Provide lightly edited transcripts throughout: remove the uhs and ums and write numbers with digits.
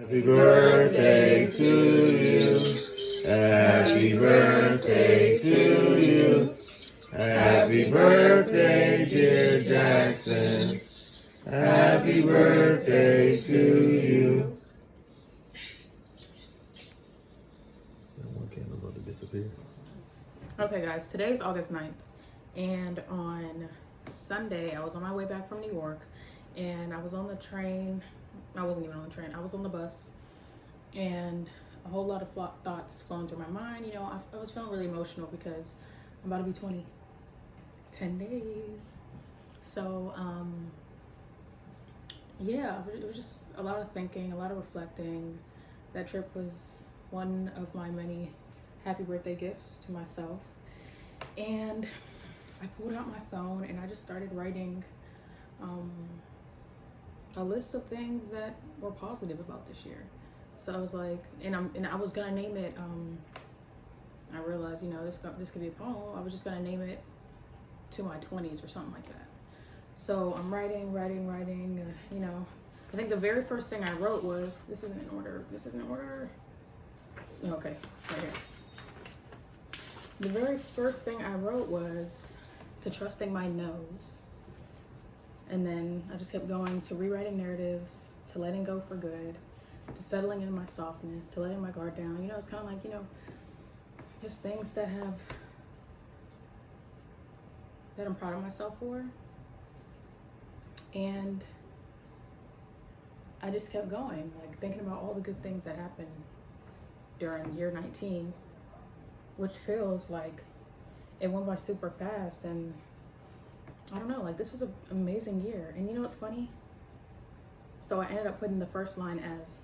Happy birthday to you. Happy birthday to you. Happy birthday, dear Jackson. Happy birthday to you. That one candle's about to disappear. Okay, guys, today's August 9th, and on Sunday, I was on my way back from New York, and I was on the train. I wasn't even on the train, I was on the bus, and a whole lot of thoughts flowing through my mind. You know, I was feeling really emotional because I'm about to be 20, 10 days. So, yeah, it was just a lot of thinking, a lot of reflecting. That trip was one of my many happy birthday gifts to myself. And I pulled out my phone and I just started writing a list of things that were positive about this year. So I was like, and I was gonna name it. I realized, you know, this could be a poem. I was just gonna name it To My 20s or something like that. So I'm writing. You know, I think the very first thing I wrote was, this isn't in order. Okay, right here. The very first thing I wrote was to trusting my nose. And then I just kept going to rewriting narratives, to letting go for good, to settling in my softness, to letting my guard down. You know, it's kind of like, you know, just things that I'm proud of myself for. And I just kept going, like thinking about all the good things that happened during year 19, which feels like it went by super fast. And I don't know, like this was an amazing year. And you know what's funny? So I ended up putting the first line as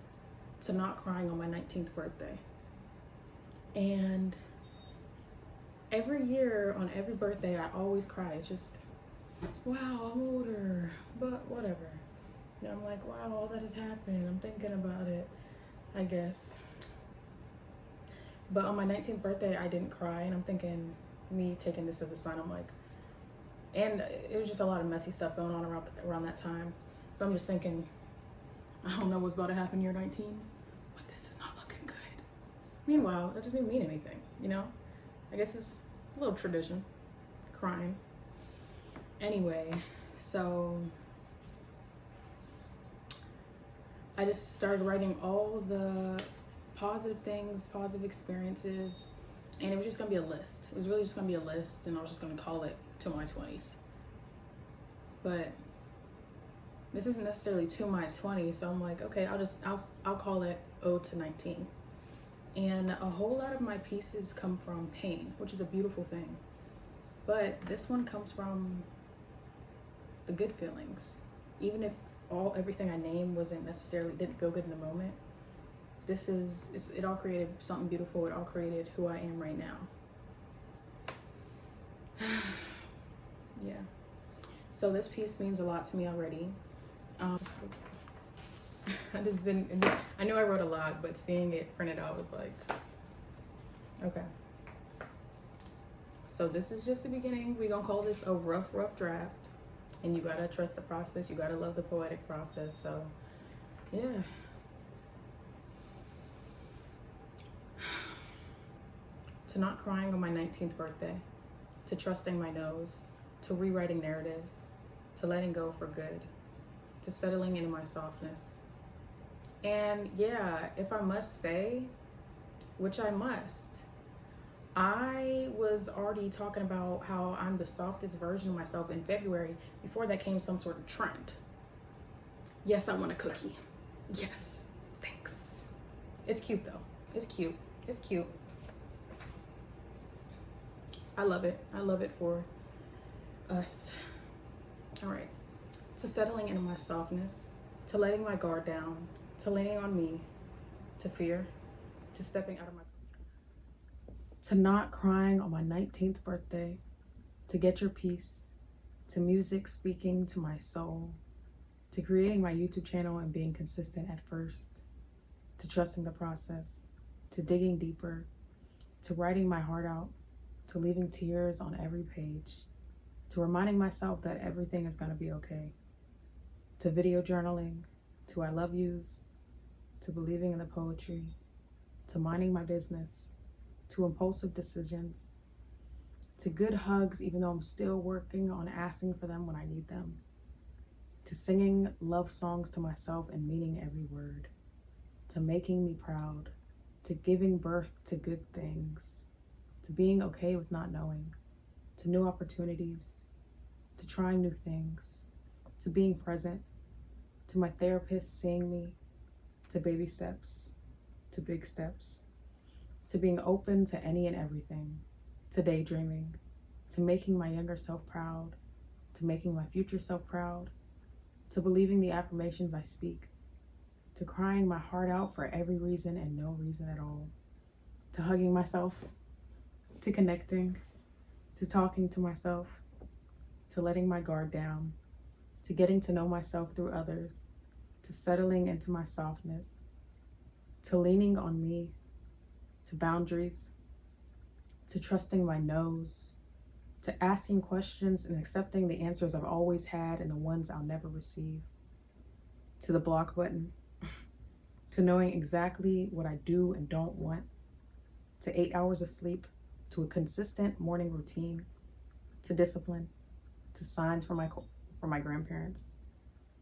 to not crying on my 19th birthday. And every year on every birthday, I always cry. It's just, wow, I'm older, but whatever. You know, I'm like, wow, all that has happened. I'm thinking about it, I guess. But on my 19th birthday, I didn't cry. And I'm thinking, me taking this as a sign, I'm like, and it was just a lot of messy stuff going on around that time. So I'm just thinking, I don't know what's about to happen year 19, but this is not looking good. Meanwhile, that doesn't even mean anything, you know? I guess it's a little tradition, crying. Anyway, so I just started writing all of the positive things, positive experiences, and it was just gonna be a list. It was really just gonna be a list, and I was just gonna call it To My 20s. But this isn't necessarily To My 20s, so I'm like, okay, I'll call it Ode to 19. And a whole lot of my pieces come from pain, which is a beautiful thing. But this one comes from the good feelings. Even if everything I named didn't feel good in the moment, it all created something beautiful. It all created who I am right now. Yeah. So this piece means a lot to me already. I knew I wrote a lot, but seeing it printed out was like, okay. So this is just the beginning. We're gonna call this a rough draft. And you gotta trust the process. You gotta love the poetic process. So, yeah. To not crying on my 19th birthday, to trusting my nose, to rewriting narratives, to letting go for good, to settling into my softness. And yeah, if I must say, which I must, I was already talking about how I'm the softest version of myself in February before that came some sort of trend. Yes, I want a cookie. Yes, thanks. It's cute though. It's cute. I love it. I love it for us. All right. To settling into my softness, to letting my guard down, to leaning on me, to fear, to stepping out of my... To not crying on my 19th birthday, to get your peace, to music speaking to my soul, to creating my YouTube channel and being consistent at first, to trusting the process, to digging deeper, to writing my heart out, to leaving tears on every page, to reminding myself that everything is going to be okay, to video journaling, to I love yous, to believing in the poetry, to minding my business, to impulsive decisions, to good hugs even though I'm still working on asking for them when I need them, to singing love songs to myself and meaning every word, to making me proud, to giving birth to good things, to being okay with not knowing, to new opportunities, to trying new things, to being present, to my therapist seeing me, to baby steps, to big steps, to being open to any and everything, to daydreaming, to making my younger self proud, to making my future self proud, to believing the affirmations I speak, to crying my heart out for every reason and no reason at all, to hugging myself, to connecting, to talking to myself, to letting my guard down, to getting to know myself through others, to settling into my softness, to leaning on me, to boundaries, to trusting my nose, to asking questions and accepting the answers I've always had and the ones I'll never receive, to the block button, to knowing exactly what I do and don't want, to 8 hours of sleep, to a consistent morning routine, to discipline, to signs from my grandparents,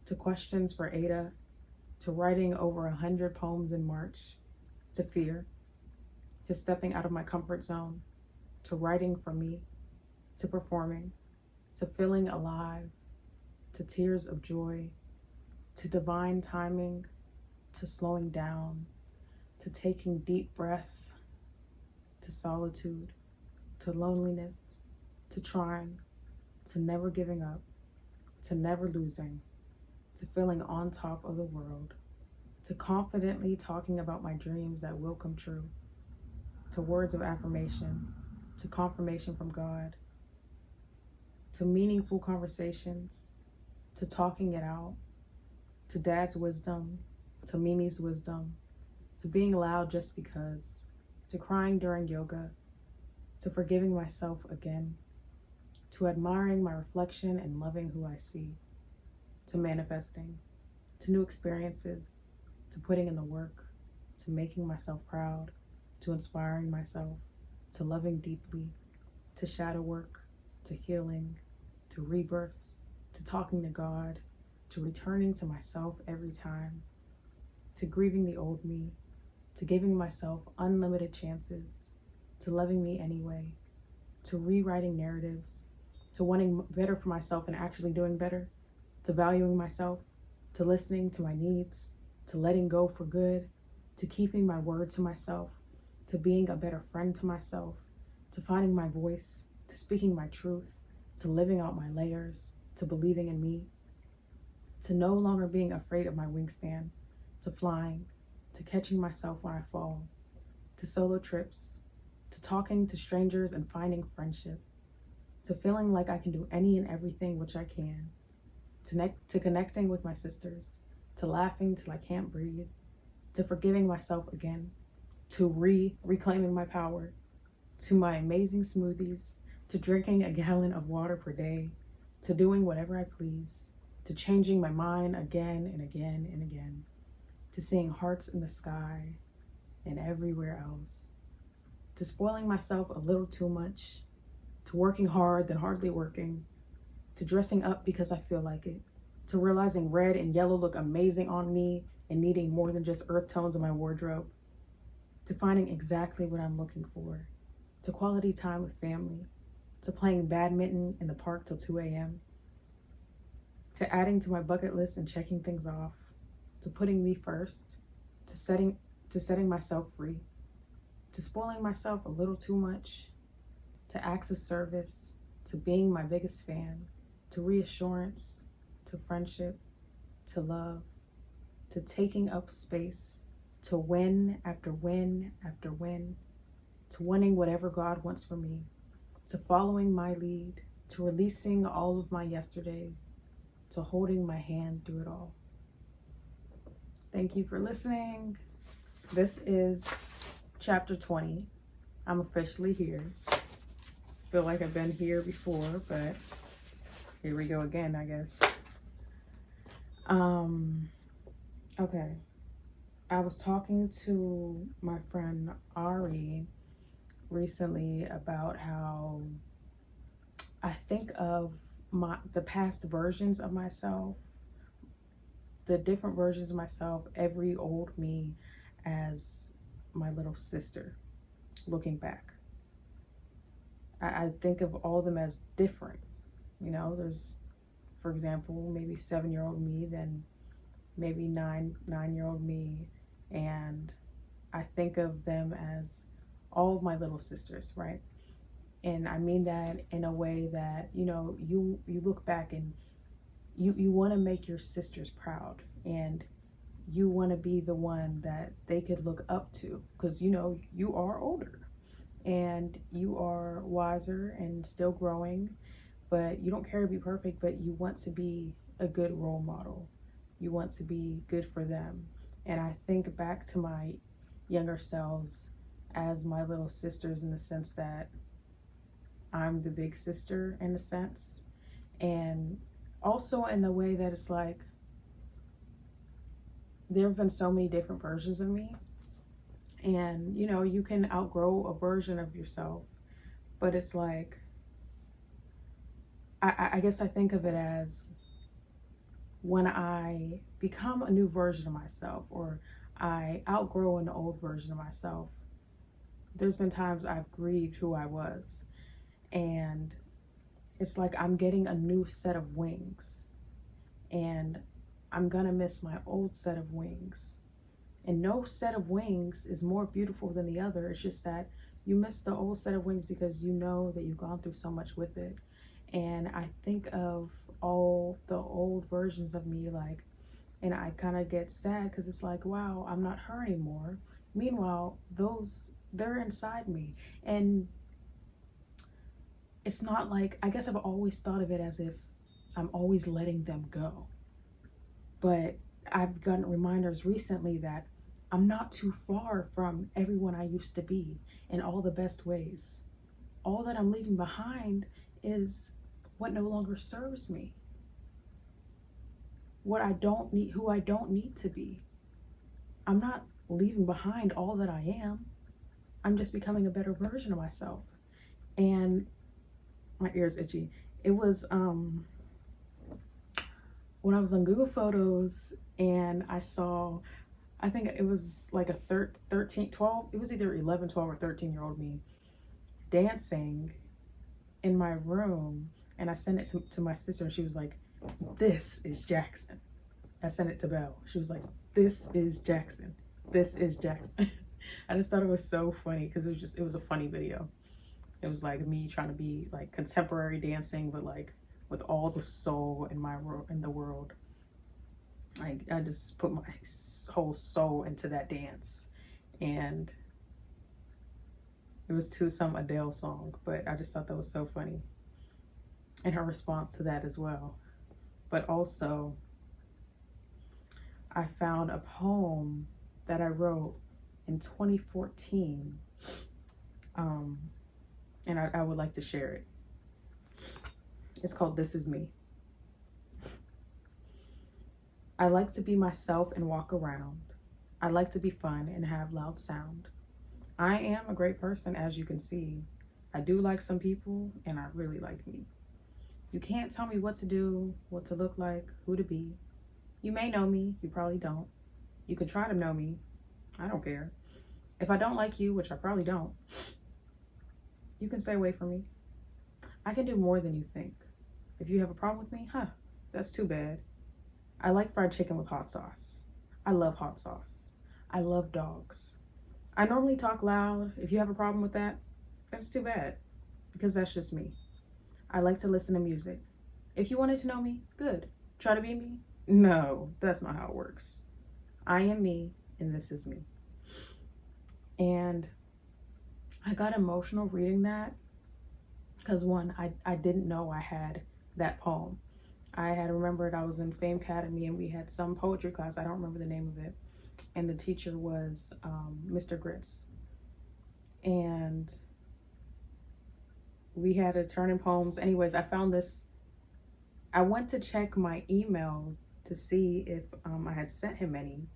to questions for Ada, to writing over 100 poems in March, to fear, to stepping out of my comfort zone, to writing for me, to performing, to feeling alive, to tears of joy, to divine timing, to slowing down, to taking deep breaths, to solitude, to loneliness, to trying, to never giving up, to never losing, to feeling on top of the world, to confidently talking about my dreams that will come true, to words of affirmation, to confirmation from God, to meaningful conversations, to talking it out, to Dad's wisdom, to Mimi's wisdom, to being loud just because, to crying during yoga, to forgiving myself again, to admiring my reflection and loving who I see, to manifesting, to new experiences, to putting in the work, to making myself proud, to inspiring myself, to loving deeply, to shadow work, to healing, to rebirths, to talking to God, to returning to myself every time, to grieving the old me, to giving myself unlimited chances, to loving me anyway, to rewriting narratives, to wanting better for myself and actually doing better, to valuing myself, to listening to my needs, to letting go for good, to keeping my word to myself, to being a better friend to myself, to finding my voice, to speaking my truth, to living out my layers, to believing in me, to no longer being afraid of my wingspan, to flying, to catching myself when I fall, to solo trips, to talking to strangers and finding friendship, to feeling like I can do any and everything which I can, to connecting with my sisters, to laughing till I can't breathe, to forgiving myself again, to reclaiming my power, to my amazing smoothies, to drinking a gallon of water per day, to doing whatever I please, to changing my mind again and again and again, to seeing hearts in the sky and everywhere else, to spoiling myself a little too much, to working hard then hardly working, to dressing up because I feel like it, to realizing red and yellow look amazing on me and needing more than just earth tones in my wardrobe, to finding exactly what I'm looking for, to quality time with family, to playing badminton in the park till 2 a.m., to adding to my bucket list and checking things off, to putting me first, to setting myself free, to spoiling myself a little too much, to acts of service, to being my biggest fan, to reassurance, to friendship, to love, to taking up space, to win after win after win, to winning whatever God wants for me, to following my lead, to releasing all of my yesterdays, to holding my hand through it all. Thank you for listening. This is chapter 20. I'm officially here. Feel like I've been here before, but here we go again, I guess. Okay. I was talking to my friend Ari recently about how I think of the past versions of myself, the different versions of myself, every old me as my little sister. Looking back, I think of all of them as different. You know, there's, for example, maybe 7-year-old me, then maybe 9-year-old me, and I think of them as all of my little sisters, right? And I mean that in a way that, you know, you look back and you want to make your sisters proud, and you want to be the one that they could look up to, because you know you are older and you are wiser and still growing, but you don't care to be perfect, but you want to be a good role model. You want to be good for them. And I think back to my younger selves as my little sisters, in the sense that I'm the big sister in a sense. And also in the way that it's like, there have been so many different versions of me. And, you know, you can outgrow a version of yourself, but it's like, I guess I think of it as when I become a new version of myself, or I outgrow an old version of myself, there's been times I've grieved who I was. And it's like I'm getting a new set of wings. And I'm gonna miss my old set of wings. And no set of wings is more beautiful than the other. It's just that you miss the old set of wings because you know that you've gone through so much with it. And I think of all the old versions of me, like, and I kind of get sad because it's like, wow, I'm not her anymore. Meanwhile, they're inside me. And it's not like, I guess I've always thought of it as if I'm always letting them go. But I've gotten reminders recently that I'm not too far from everyone I used to be in all the best ways. All that I'm leaving behind is what no longer serves me, what I don't need, who I don't need to be. I'm not leaving behind all that I am. I'm just becoming a better version of myself. And my ear's itchy. It was when I was on Google Photos and I saw, I think it was like a 13, 12, it was either 11, 12, or 13-year-old me dancing in my room. And I sent it to my sister, and she was like, "This is Jackson." I sent it to Belle. She was like, "This is Jackson. This is Jackson." I just thought it was so funny because it was a funny video. It was like me trying to be like contemporary dancing, but like with all the soul in the world. I just put my whole soul into that dance, and it was to some Adele song, but I just thought that was so funny. And her response to that as well. But also, I found a poem that I wrote in 2014, and I would like to share it. It's called "This Is Me." I like to be myself and walk around. I like to be fun and have loud sound. I am a great person, as you can see. I do like some people, and I really like me. You can't tell me what to do, what to look like, who to be. You may know me, you probably don't. You can try to know me, I don't care. If I don't like you, which I probably don't, you can stay away from me. I can do more than you think. If you have a problem with me, that's too bad. I like fried chicken with hot sauce. I love hot sauce. I love dogs. I normally talk loud. If you have a problem with that, that's too bad, because that's just me. I like to listen to music. If you wanted to know me, good. Try to be me? No, that's not how it works. I am me, and this is me. And I got emotional reading that because, one, I didn't know I had that poem. I had remembered I was in Fame Academy and we had some poetry class. I don't remember the name of it. And the teacher was Mr. Grits. And we had to turn in poems. Anyways, I found this. I went to check my email to see if I had sent him any.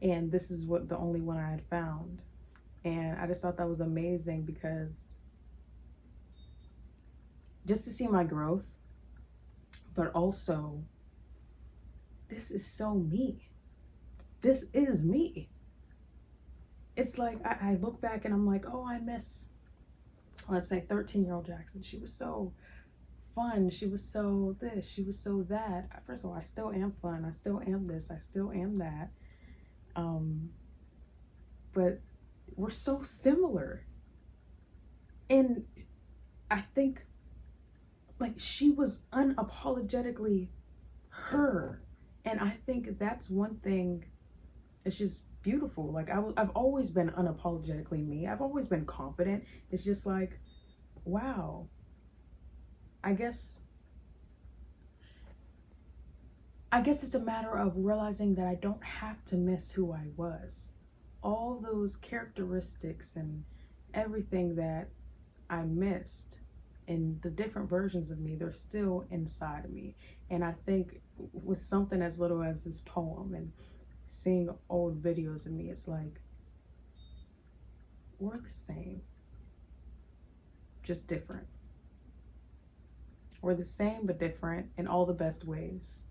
And this is what the only one I had found. And I just thought that was amazing, because just to see my growth, but also this is so me. This is me. It's like I look back and I'm like, oh, I miss, let's say, 13-year-old Jackson. She was so fun. She was so this. She was so that. First of all, I still am fun. I still am this. I still am that. But we're so similar. And I think, like, she was unapologetically her. And I think that's one thing that's just beautiful. Like, I've always been unapologetically me. I've always been confident. It's just like, wow. I guess it's a matter of realizing that I don't have to miss who I was. All those characteristics and everything that I missed and the different versions of me, they're still inside of me. And I think with something as little as this poem and seeing old videos of me, it's like, we're the same, just different. We're the same but different in all the best ways.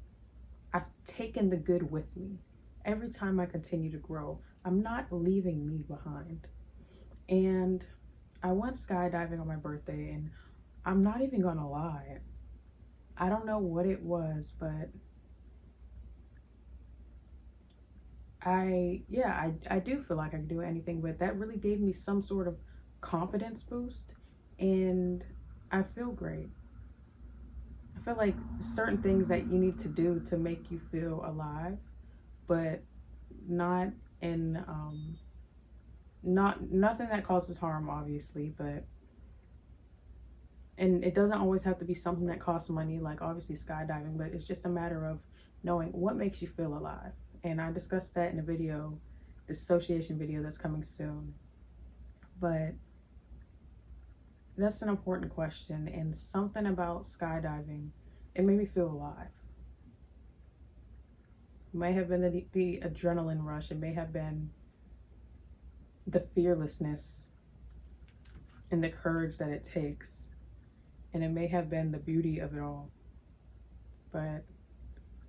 I've taken the good with me. Every time I continue to grow, I'm not leaving me behind. And I went skydiving on my birthday, and I'm not even gonna lie, I don't know what it was, but I do feel like I can do anything, but that really gave me some sort of confidence boost, and I feel great. I feel like certain things that you need to do to make you feel alive, but not in nothing that causes harm, obviously, but and it doesn't always have to be something that costs money, like obviously skydiving, but it's just a matter of knowing what makes you feel alive. And I discussed that in a video, dissociation video that's coming soon. But that's an important question, and something about skydiving, it made me feel alive. It may have been the adrenaline rush, it may have been the fearlessness and the courage that it takes, and it may have been the beauty of it all. But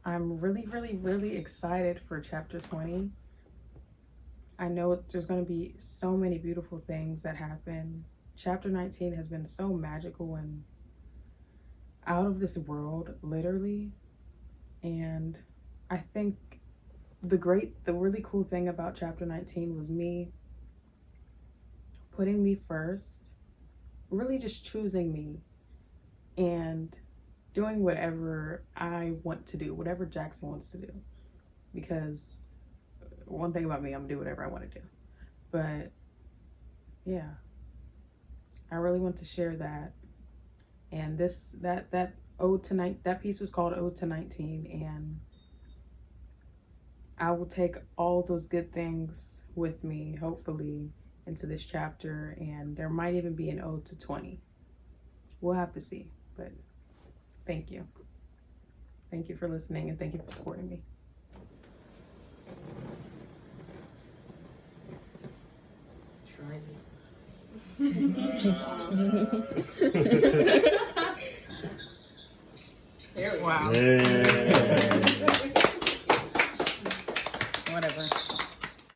I'm really, really, really excited for chapter 20. I know there's going to be so many beautiful things that happen. Chapter 19 has been so magical and out of this world, literally. And I think the really cool thing about chapter 19 was me putting me first, really just choosing me and doing whatever I want to do, whatever Jackson wants to do. Because one thing about me, I'm gonna do whatever I want to do. But yeah, I really want to share that. And that Ode to 19, that piece was called Ode to 19, and I will take all those good things with me, hopefully, into this chapter, and there might even be an Ode to 20. We'll have to see, but thank you. Thank you for listening, and thank you for supporting me. Wow. Yeah.